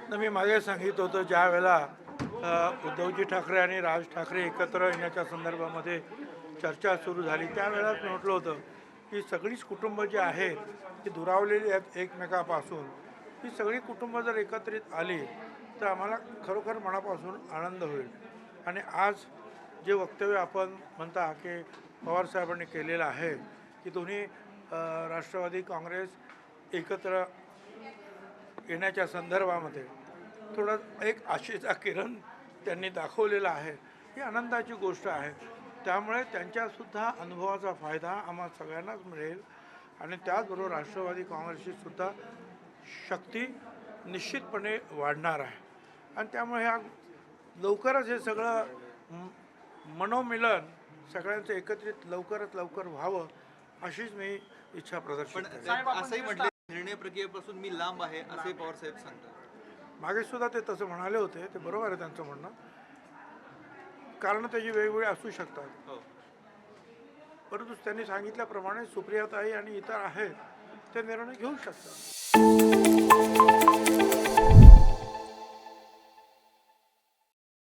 मी मागे सांगितलं होतं ज्या वेळेला उद्धवजी ठाकरे आणि राज ठाकरे एकत्र येण्याच्या संदर्भामध्ये चर्चा सुरू झाली त्यावेळेलाच मी म्हटलं होतं की सगळीच कुटुंब जी आहेत ती दुरावलेली आहेत एकमेकापासून. ही सगळी कुटुंब जर एकत्रित आली तर आम्हाला खरोखर मनापासून आनंद होईल. आणि आज जे वक्तव्य आपण म्हणता की पवारसाहेबांनी केलेलं आहे की दोन्ही राष्ट्रवादी काँग्रेस एकत्र येण्याच्या संदर्भामध्ये थोडं एक आशेचा किरण त्यांनी दाखवलेला आहे. ही आनंदाची गोष्ट आहे. त्यामुळे त्यांच्यासुद्धा अनुभवाचा फायदा आम्हा सगळ्यांनाच मिळेल आणि त्याचबरोबर राष्ट्रवादी काँग्रेसची सुद्धा शक्ती निश्चितपणे वाढणार आहे. आणि त्यामुळे ह्या लवकरच हे सगळं मनोमिलन सगळ्यांचं एकत्रित लवकरात लवकर व्हावं अशीच मी इच्छा प्रदर्शित पण करेन. असंही म्हटले निर्णय प्रक्रियेपासून मी लांब आहे असे पवार साहेब सांगतात. मागे सुद्धा ते तसं म्हणाले होते. ते बरोबर आहे त्यांचं म्हणणं. कारण त्याची वेगवेगळी असू शकतात. हो. परंतु त्यांनी सांगितल्याप्रमाणे सुप्रियाताई आणि इतर आहेत ते निर्णय घेऊ शकतात.